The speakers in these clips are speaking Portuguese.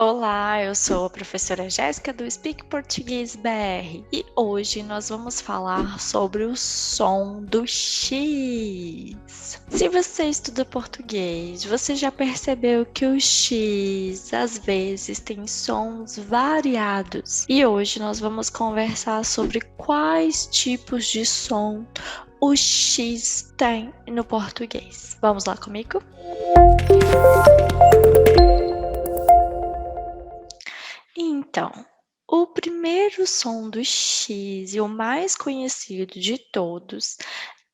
Olá, eu sou a professora Jéssica do Speak Português BR e hoje nós vamos falar sobre o som do X. Se você estuda português, você já percebeu que o X às vezes tem sons variados e hoje nós vamos conversar sobre quais tipos de som o X tem no português. Vamos lá comigo? Então, o primeiro som do X e o mais conhecido de todos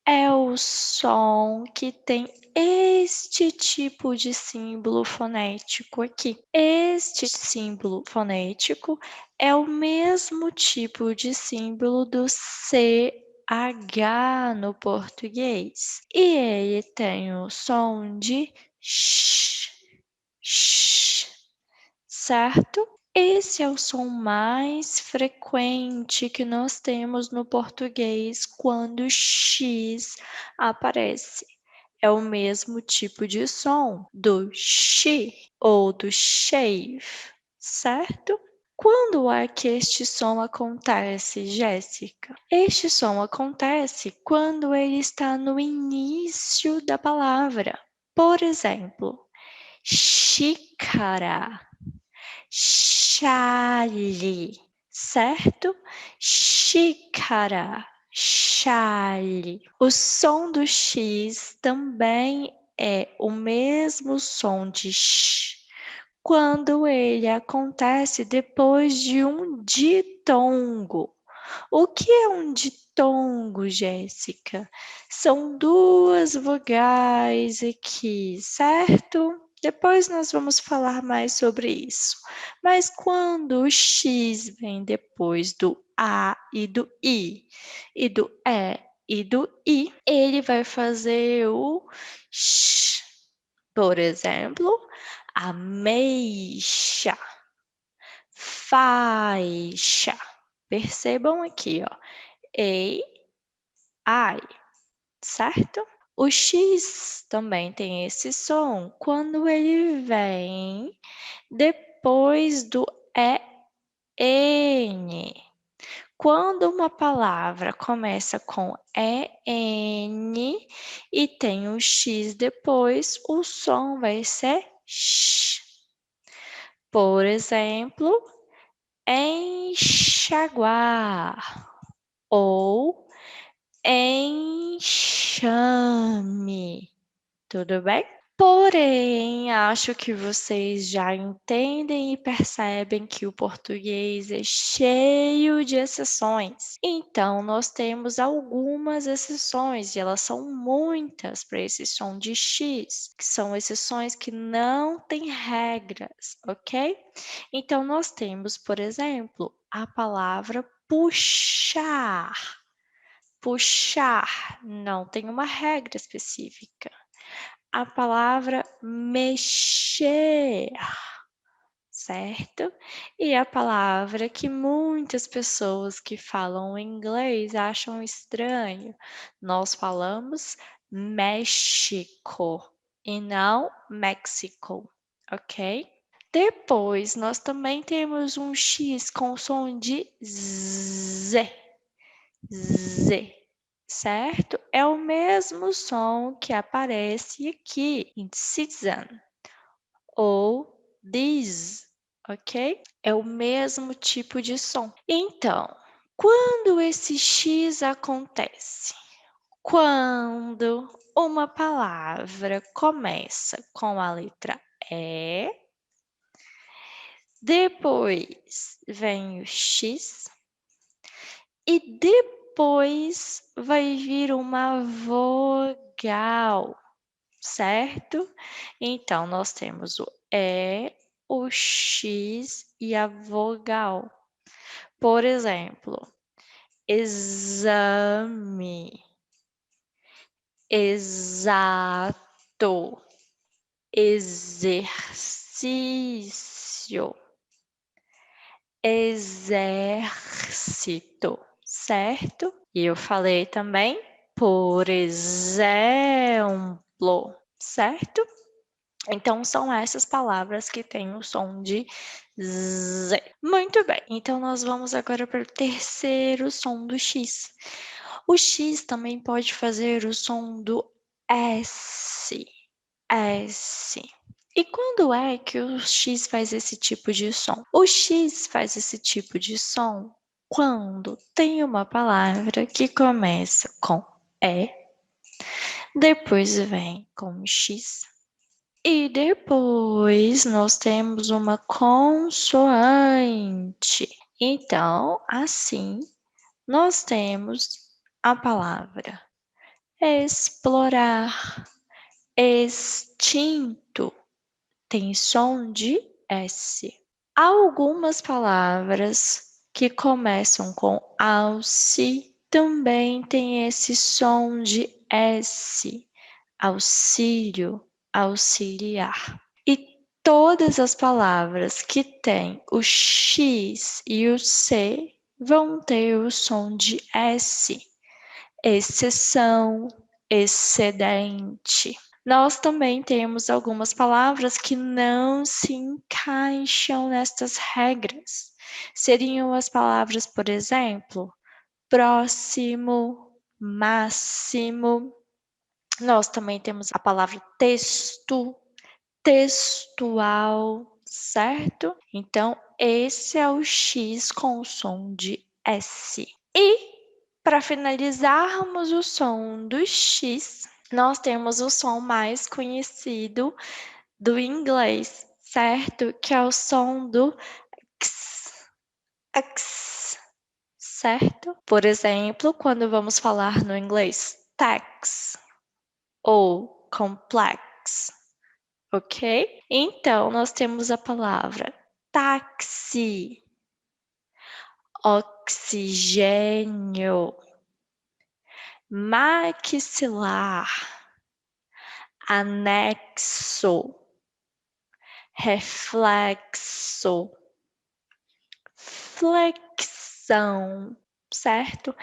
é o som que tem este tipo de símbolo fonético aqui. Este símbolo fonético é o mesmo tipo de símbolo do CH no português. E ele tem o som de sh, certo? Esse é o som mais frequente que nós temos no português quando o X aparece. É o mesmo tipo de som do chi ou do shave, certo? Quando é que este som acontece, Jéssica? Este som acontece quando ele está no início da palavra. Por exemplo, xícara, chale, certo? Xícara, chale. O som do X também é o mesmo som de sh quando ele acontece depois de um ditongo. O que é um ditongo, Jéssica? São duas vogais aqui, certo? Depois nós vamos falar mais sobre isso. Mas quando o X vem depois do A e do I, e do E e do I, ele vai fazer o X. Por exemplo, ameixa, faixa. Percebam aqui, ó. Ei, ai, certo? O X também tem esse som quando ele vem depois do EN. Quando uma palavra começa com EN e tem o X depois, o som vai ser X. Por exemplo, enxaguar ou enxame. Tudo bem? Porém, acho que vocês já entendem e percebem que o português é cheio de exceções. Então, nós temos algumas exceções, e elas são muitas para esse som de X, que são exceções que não têm regras, ok? Então, nós temos, por exemplo, a palavra puxar. Puxar não tem uma regra específica. A palavra mexer, certo? E a palavra que muitas pessoas que falam inglês acham estranho. Nós falamos México e não México, ok? Depois, nós também temos um X com som de Z. Z, certo? É o mesmo som que aparece aqui em citizen ou this, ok? É o mesmo tipo de som. Então, quando esse X acontece? Quando uma palavra começa com a letra E, depois vem o X e depois vai vir uma vogal, certo? Então, nós temos o E, o X e a vogal. Por exemplo, exame, exato, exercício, exército, certo? E eu falei também, por exemplo, certo? Então, são essas palavras que têm o som de Z. Muito bem, então nós vamos agora para o terceiro som do X. O X também pode fazer o som do S. S. E quando é que o X faz esse tipo de som? O X faz esse tipo de som quando tem uma palavra que começa com E, depois vem com X, e depois nós temos uma consoante. Então, assim, nós temos a palavra explorar, extinto, tem som de S. Algumas palavras que começam com alce também têm esse som de S. Auxílio, auxiliar. E todas as palavras que têm o X e o C vão ter o som de S. Exceção, excedente. Nós também temos algumas palavras que não se encaixam nestas regras. Seriam as palavras, por exemplo, próximo, máximo. Nós também temos a palavra texto, textual, certo? Então, esse é o X com o som de S. E, para finalizarmos o som do X, nós temos o som mais conhecido do inglês, certo? Que é o som do X, X, certo? Por exemplo, quando vamos falar no inglês tax ou complex, ok? Então, nós temos a palavra táxi, oxigênio, maxilar, anexo, reflexo, flexão, certo?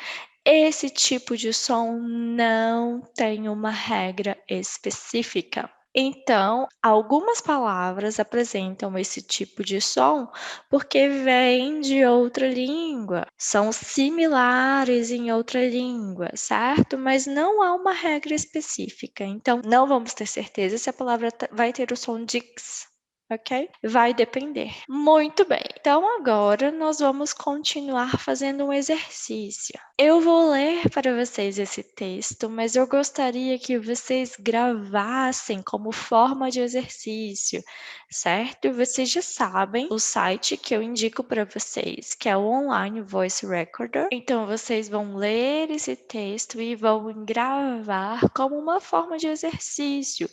Esse tipo de som não tem uma regra específica. Então, algumas palavras apresentam esse tipo de som porque vêm de outra língua, são similares em outra língua, certo? Mas não há uma regra específica. Então, não vamos ter certeza se a palavra vai ter o som de x, ok? Vai depender. Muito bem. Então, agora nós vamos continuar fazendo um exercício. Eu vou ler para vocês esse texto, mas eu gostaria que vocês gravassem como forma de exercício, certo? Vocês já sabem o site que eu indico para vocês, que é o Online Voice Recorder. Então, vocês vão ler esse texto e vão gravar como uma forma de exercício,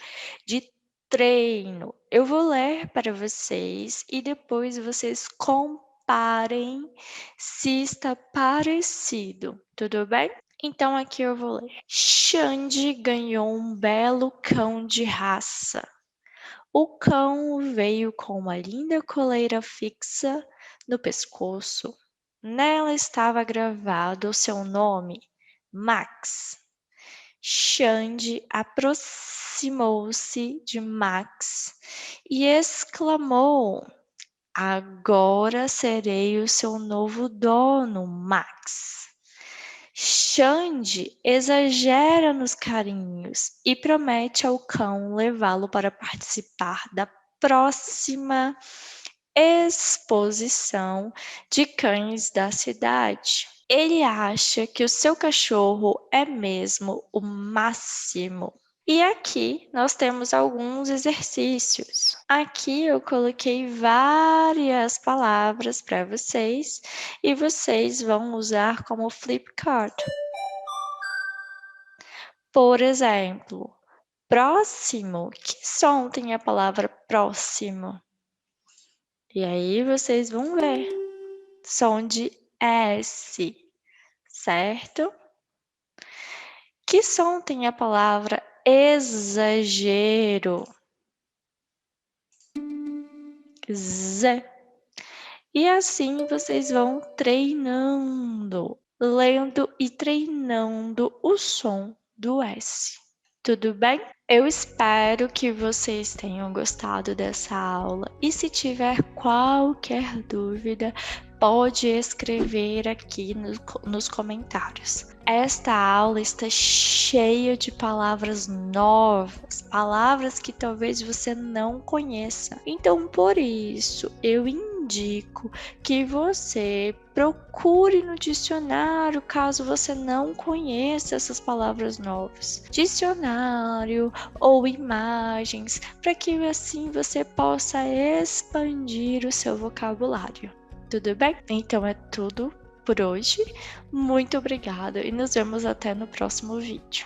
de treino. Eu vou ler para vocês e depois vocês comparem se está parecido, tudo bem? Então aqui eu vou ler. Xande ganhou um belo cão de raça. O cão veio com uma linda coleira fixa no pescoço. Nela estava gravado o seu nome, Max. Xande aproximou-se de Max e exclamou: Agora serei o seu novo dono, Max. Xande exagera nos carinhos e promete ao cão levá-lo para participar da próxima exposição de cães da cidade. Ele acha que o seu cachorro é mesmo o máximo. E aqui nós temos alguns exercícios. Aqui eu coloquei várias palavras para vocês e vocês vão usar como flipchart. Por exemplo, próximo. Que som tem a palavra próximo? E aí vocês vão ver. Som de S, certo? Que som tem a palavra exagero? Z. E assim vocês vão treinando, lendo e treinando o som do S. Tudo bem? Eu espero que vocês tenham gostado dessa aula e se tiver qualquer dúvida, pode escrever aqui nos comentários. Esta aula está cheia de palavras novas, palavras que talvez você não conheça. Então, por isso, eu indico que você procure no dicionário caso você não conheça essas palavras novas. Dicionário ou imagens, para que assim você possa expandir o seu vocabulário. Tudo bem? Então é tudo por hoje. Muito obrigada e nos vemos até no próximo vídeo.